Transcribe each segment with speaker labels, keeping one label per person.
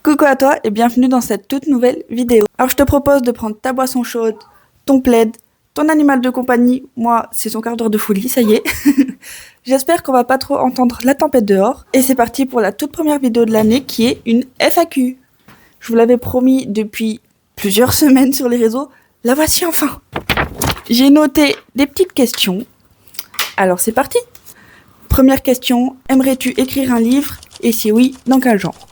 Speaker 1: Coucou à toi et bienvenue dans cette toute nouvelle vidéo. Alors je te propose de prendre ta boisson chaude, ton plaid, ton animal de compagnie. Moi, c'est son quart d'heure de folie, ça y est. J'espère qu'on va pas trop entendre la tempête dehors. Et c'est parti pour la toute première vidéo de l'année qui est une FAQ. Je vous l'avais promis depuis plusieurs semaines sur les réseaux. La voici enfin. J'ai noté des petites questions. Alors c'est parti. Première question, aimerais-tu écrire un livre? Et si oui, dans quel genre?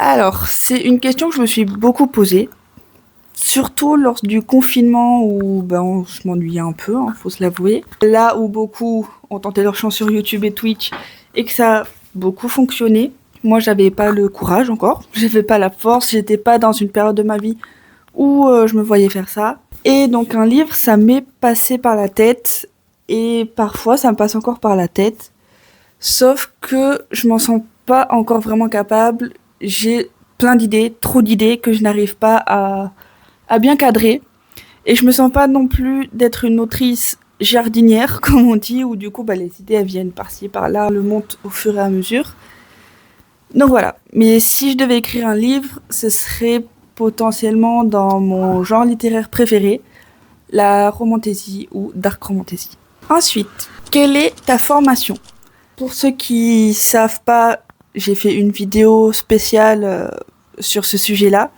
Speaker 1: Alors, c'est une question que je me suis beaucoup posée, surtout lors du confinement où je m'ennuyais un peu, faut se l'avouer. Là où beaucoup ont tenté leur chance sur YouTube et Twitch et que ça a beaucoup fonctionné, moi j'avais pas le courage encore, j'avais pas la force, j'étais pas dans une période de ma vie où je me voyais faire ça. Et donc un livre, ça m'est passé par la tête et parfois ça me passe encore par la tête, sauf que je m'en sens pas encore vraiment capable. J'ai plein d'idées, trop d'idées que je n'arrive pas à bien cadrer. Et je me sens pas non plus d'être une autrice jardinière, comme on dit, où du coup les idées elles viennent par-ci, par-là, le montent au fur et à mesure. Donc voilà. Mais si je devais écrire un livre, ce serait potentiellement dans mon genre littéraire préféré, la romantasy ou dark romantasy. Ensuite, quelle est ta formation? Pour ceux qui savent pas, j'ai fait une vidéo spéciale sur ce sujet-là.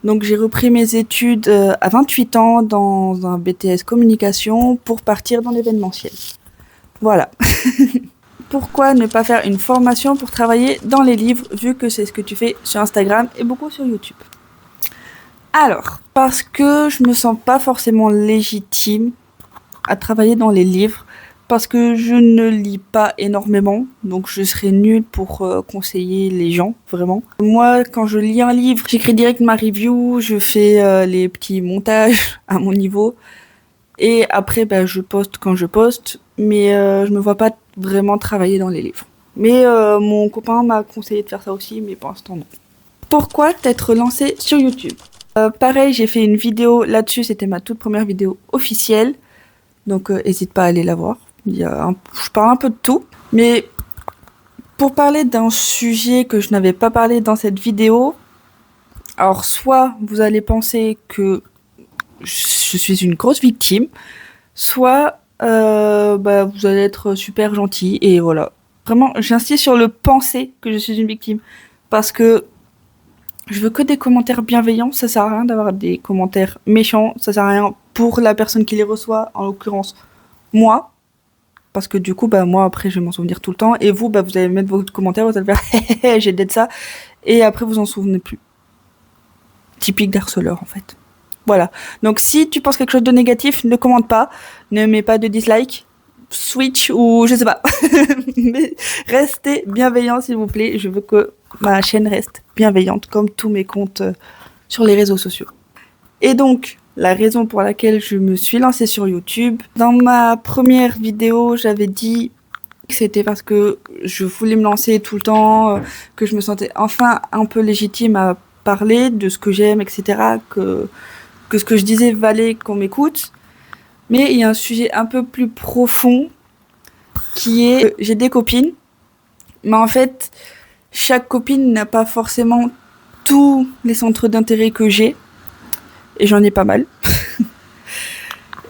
Speaker 1: Donc j'ai repris mes études à 28 ans dans un BTS communication pour partir dans l'événementiel. Voilà. Pourquoi ne pas faire une formation pour travailler dans les livres, vu que c'est ce que tu fais sur Instagram et beaucoup sur YouTube? Alors, parce que je me sens pas forcément légitime à travailler dans les livres, parce que je ne lis pas énormément, donc je serais nulle pour conseiller les gens, vraiment. Moi, quand je lis un livre, j'écris direct ma review, je fais les petits montages à mon niveau, et après, je poste quand je poste, mais je me vois pas vraiment travailler dans les livres. Mais mon copain m'a conseillé de faire ça aussi, mais pour l'instant non. Pourquoi t'être lancé sur YouTube? Pareil, j'ai fait une vidéo là-dessus, c'était ma toute première vidéo officielle, donc n'hésite pas à aller la voir. Je parle un peu de tout, mais pour parler d'un sujet que je n'avais pas parlé dans cette vidéo, alors soit vous allez penser que je suis une grosse victime, soit vous allez être super gentil, et voilà. Vraiment, j'insiste sur le penser que je suis une victime, parce que je veux que des commentaires bienveillants, ça sert à rien d'avoir des commentaires méchants, ça sert à rien pour la personne qui les reçoit, en l'occurrence moi, parce que du coup moi après je vais m'en souvenir tout le temps, et vous vous allez mettre vos commentaires, vous allez faire j'ai dead ça, et après vous en souvenez plus. Typique d'harceleur en fait. Voilà, donc si tu penses quelque chose de négatif, ne commente pas, ne mets pas de dislike, switch ou je sais pas. Mais restez bienveillants s'il vous plaît, je veux que ma chaîne reste bienveillante comme tous mes comptes sur les réseaux sociaux. Et donc la raison pour laquelle je me suis lancée sur YouTube. Dans ma première vidéo, j'avais dit que c'était parce que je voulais me lancer tout le temps, que je me sentais enfin un peu légitime à parler de ce que j'aime, etc. Que ce que je disais valait qu'on m'écoute. Mais il y a un sujet un peu plus profond qui est que j'ai des copines, mais en fait, chaque copine n'a pas forcément tous les centres d'intérêt que j'ai. Et j'en ai pas mal.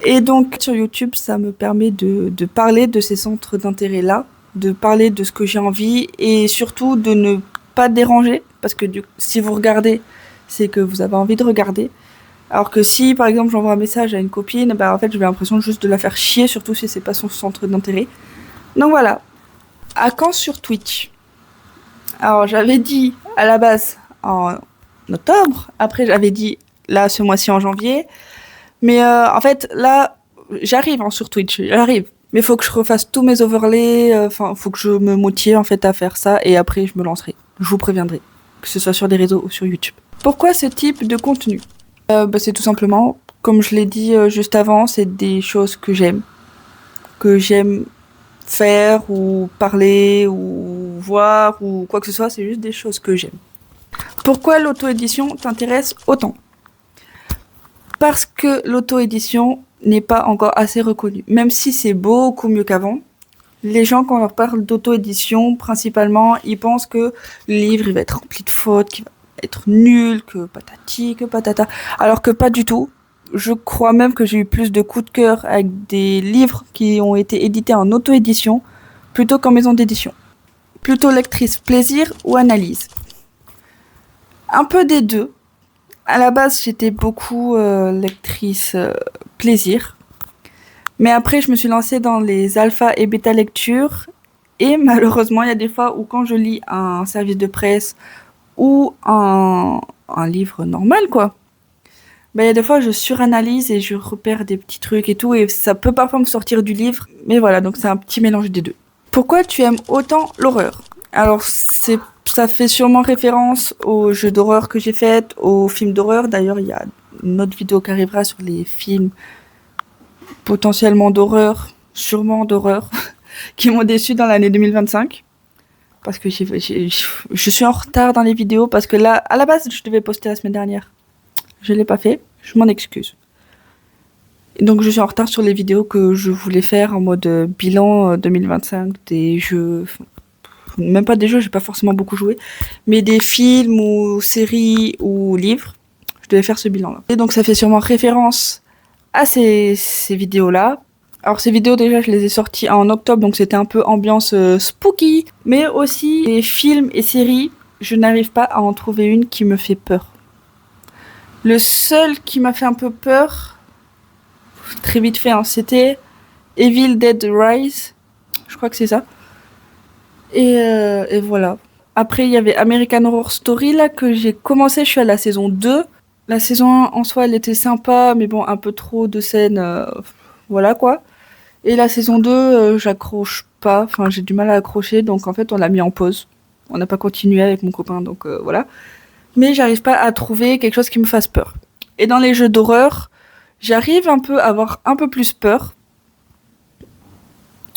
Speaker 1: Et donc sur YouTube, ça me permet de parler de ces centres d'intérêt-là, de parler de ce que j'ai envie, et surtout de ne pas déranger, parce que si vous regardez, c'est que vous avez envie de regarder. Alors que si par exemple j'envoie un message à une copine, en fait j'ai l'impression juste de la faire chier, surtout si c'est pas son centre d'intérêt. Donc voilà. À quand sur Twitch? Alors j'avais dit à la base en octobre, après j'avais dit là ce mois-ci en janvier, mais en fait là j'arrive sur Twitch, j'arrive, mais faut que je refasse tous mes overlays, faut que je me motive en fait à faire ça, et après je me lancerai, je vous préviendrai, que ce soit sur les réseaux ou sur YouTube. Pourquoi ce type de contenu? C'est tout simplement, comme je l'ai dit juste avant, c'est des choses que j'aime faire ou parler ou voir ou quoi que ce soit, c'est juste des choses que j'aime. Pourquoi l'auto-édition t'intéresse autant? Parce que l'auto-édition n'est pas encore assez reconnue. Même si c'est beaucoup mieux qu'avant, les gens, quand on leur parle d'auto-édition, principalement, ils pensent que le livre il va être rempli de fautes, qu'il va être nul, que patati, que patata. Alors que pas du tout. Je crois même que j'ai eu plus de coups de cœur avec des livres qui ont été édités en auto-édition plutôt qu'en maison d'édition. Plutôt lectrice plaisir ou analyse. Un peu des deux. À la base, j'étais beaucoup lectrice plaisir. Mais après, je me suis lancée dans les alpha et bêta lectures. Et malheureusement, il y a des fois où quand je lis un service de presse ou un livre normal, quoi, il y a des fois je suranalyse et je repère des petits trucs et tout. Et ça peut parfois me sortir du livre. Mais voilà, donc c'est un petit mélange des deux. Pourquoi tu aimes autant l'horreur? Alors, ça fait sûrement référence aux jeux d'horreur que j'ai fait, aux films d'horreur. D'ailleurs, il y a une autre vidéo qui arrivera sur les films potentiellement d'horreur, sûrement d'horreur, qui m'ont déçu dans l'année 2025. Parce que je suis en retard dans les vidéos, parce que là, à la base, je devais poster la semaine dernière. Je l'ai pas fait, je m'en excuse. Et donc je suis en retard sur les vidéos que je voulais faire en mode bilan 2025 des jeux, même pas des jeux, j'ai pas forcément beaucoup joué, mais des films ou séries ou livres. Je devais faire ce bilan-là. Et donc ça fait sûrement référence à ces vidéos-là. Alors ces vidéos déjà je les ai sorties en octobre, donc c'était un peu ambiance spooky. Mais aussi les films et séries, je n'arrive pas à en trouver une qui me fait peur. Le seul qui m'a fait un peu peur, très vite fait, hein, c'était Evil Dead Rise. Je crois que c'est ça. Et voilà. Après il y avait American Horror Story là que j'ai commencé, je suis à la saison 2. La saison 1 en soi elle était sympa, mais bon un peu trop de scènes, voilà quoi. Et la saison 2, j'accroche pas, enfin j'ai du mal à accrocher, donc en fait on l'a mis en pause. On n'a pas continué avec mon copain, donc voilà. Mais j'arrive pas à trouver quelque chose qui me fasse peur. Et dans les jeux d'horreur, j'arrive un peu à avoir un peu plus peur,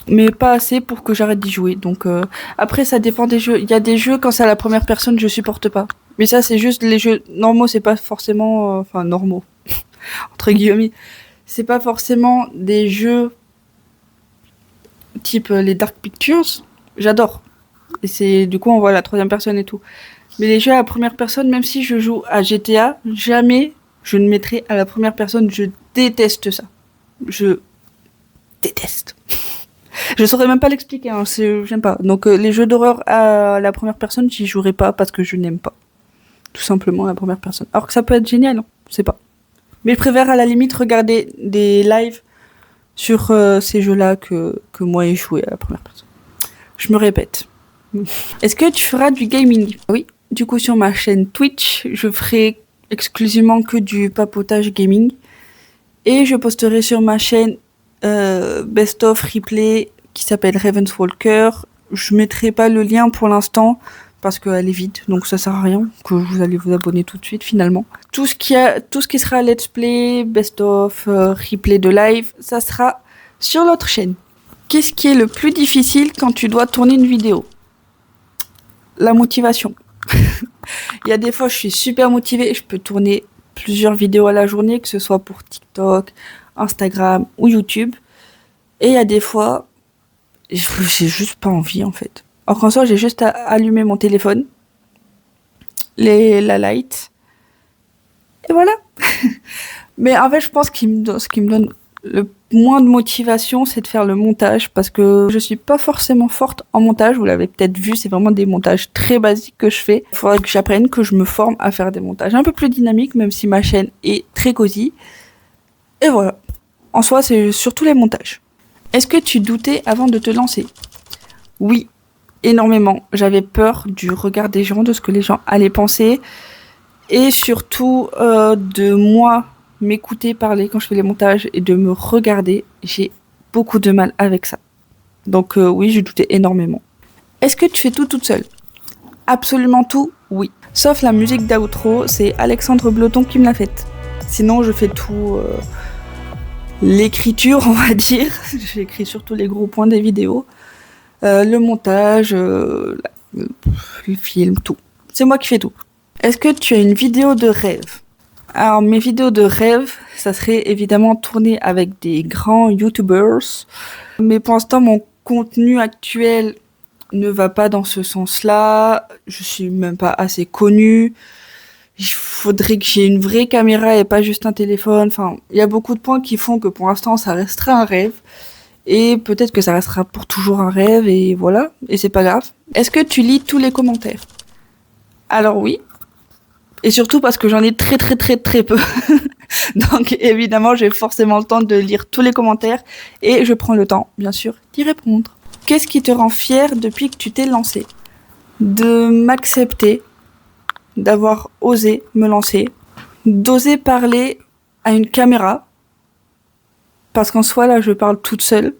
Speaker 1: mais pas assez pour que j'arrête d'y jouer. Donc après ça dépend des jeux. Il y a des jeux quand c'est à la première personne, je supporte pas. Mais ça c'est juste les jeux normaux, c'est pas forcément enfin normaux entre guillemets. C'est pas forcément des jeux type les Dark Pictures, j'adore. Et c'est du coup on voit la troisième personne et tout. Mais les jeux à la première personne, même si je joue à GTA, jamais je ne mettrai à la première personne. Je déteste ça. Je déteste. Je saurais même pas l'expliquer, hein, j'aime pas. Donc les jeux d'horreur à la première personne, j'y jouerai pas parce que je n'aime pas. Tout simplement la première personne. Alors que ça peut être génial, hein, je sais pas. Mais je préfère à la limite regarder des lives sur ces jeux-là que moi y jouer à la première personne. Je me répète. Est-ce que tu feras du gaming? Oui. Du coup, sur ma chaîne Twitch, je ferai exclusivement que du papotage gaming. Et je posterai sur ma chaîne Best of Replay qui s'appelle Ravenswalker. Je mettrai pas le lien pour l'instant parce qu'elle est vide, donc ça sert à rien que vous allez vous abonner tout de suite finalement. Tout ce qui sera let's play, best of, replay de live, ça sera sur l'autre chaîne. Qu'est-ce qui est le plus difficile quand tu dois tourner une vidéo? La motivation. Il y a des fois, je suis super motivée, je peux tourner plusieurs vidéos à la journée, que ce soit pour TikTok, Instagram ou YouTube. Et il y a des fois, j'ai juste pas envie en fait. Alors qu'en soi, j'ai juste à allumer mon téléphone, la light, et voilà. Mais en fait, je pense ce qui me donne le moins de motivation, c'est de faire le montage, parce que je suis pas forcément forte en montage. Vous l'avez peut-être vu, c'est vraiment des montages très basiques que je fais. Il faudrait que j'apprenne, que je me forme à faire des montages un peu plus dynamiques, même si ma chaîne est très cosy. Et voilà. En soi, c'est surtout les montages. Est-ce que tu doutais avant de te lancer? Oui, énormément. J'avais peur du regard des gens, de ce que les gens allaient penser, et surtout de moi m'écouter parler quand je fais les montages et de me regarder. J'ai beaucoup de mal avec ça. Donc oui, je doutais énormément. Est-ce que tu fais tout toute seule? Absolument tout, oui. Sauf la musique d'outro, c'est Alexandre Bloton qui me l'a faite. Sinon, je fais tout... l'écriture, on va dire. J'écris surtout les gros points des vidéos. Le montage, le film, tout. C'est moi qui fais tout. Est-ce que tu as une vidéo de rêve? Alors, mes vidéos de rêve, ça serait évidemment tourner avec des grands YouTubers. Mais pour l'instant, mon contenu actuel ne va pas dans ce sens-là. Je suis même pas assez connue. il faudrait que j'ai une vraie caméra et pas juste un téléphone. Enfin, il y a beaucoup de points qui font que pour l'instant, ça restera un rêve. Et peut-être que ça restera pour toujours un rêve, et voilà. Et c'est pas grave. Est-ce que tu lis tous les commentaires? Alors oui. Et surtout parce que j'en ai très peu. Donc évidemment, j'ai forcément le temps de lire tous les commentaires. Et je prends le temps, bien sûr, d'y répondre. Qu'est-ce qui te rend fier depuis que tu t'es lancé? De m'accepter, d'avoir osé me lancer, d'oser parler à une caméra. Parce qu'en soi, là, je parle toute seule.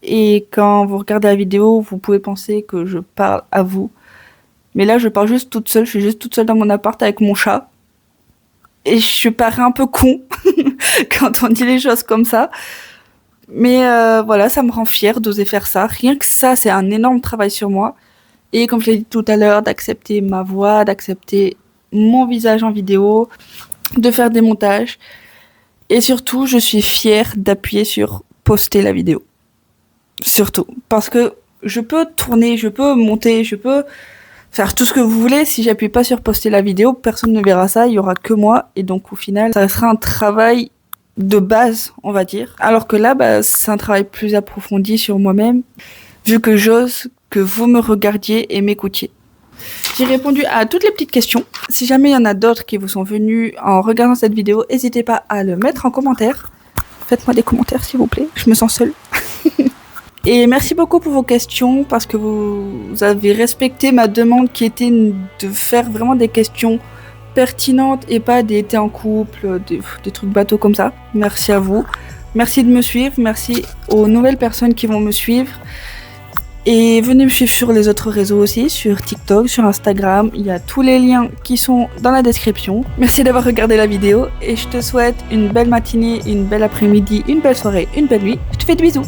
Speaker 1: Et quand vous regardez la vidéo, vous pouvez penser que je parle à vous. Mais là, je parle juste toute seule. Je suis juste toute seule dans mon appart avec mon chat. Et je parais un peu con quand on dit les choses comme ça. Mais voilà, ça me rend fière d'oser faire ça. Rien que ça, c'est un énorme travail sur moi. Et comme je l'ai dit tout à l'heure, d'accepter ma voix, d'accepter mon visage en vidéo, de faire des montages. Et surtout, je suis fière d'appuyer sur poster la vidéo. Surtout. Parce que je peux tourner, je peux monter, je peux faire tout ce que vous voulez. Si j'appuie pas sur poster la vidéo, personne ne verra ça, il y aura que moi. Et donc, au final, ça restera un travail de base, on va dire. Alors que là, c'est un travail plus approfondi sur moi-même, vu que j'ose que vous me regardiez et m'écoutiez. J'ai répondu à toutes les petites questions. Si jamais il y en a d'autres qui vous sont venus en regardant cette vidéo, n'hésitez pas à le mettre en commentaire. Faites-moi des commentaires s'il vous plaît, je me sens seule. Et merci beaucoup pour vos questions parce que vous avez respecté ma demande qui était de faire vraiment des questions pertinentes et pas des t'es en couple, des trucs bateaux comme ça. Merci à vous. Merci de me suivre, merci aux nouvelles personnes qui vont me suivre. Et venez me suivre sur les autres réseaux aussi, sur TikTok, sur Instagram. Il y a tous les liens qui sont dans la description. Merci d'avoir regardé la vidéo et je te souhaite une belle matinée, une belle après-midi, une belle soirée, une belle nuit. Je te fais des bisous.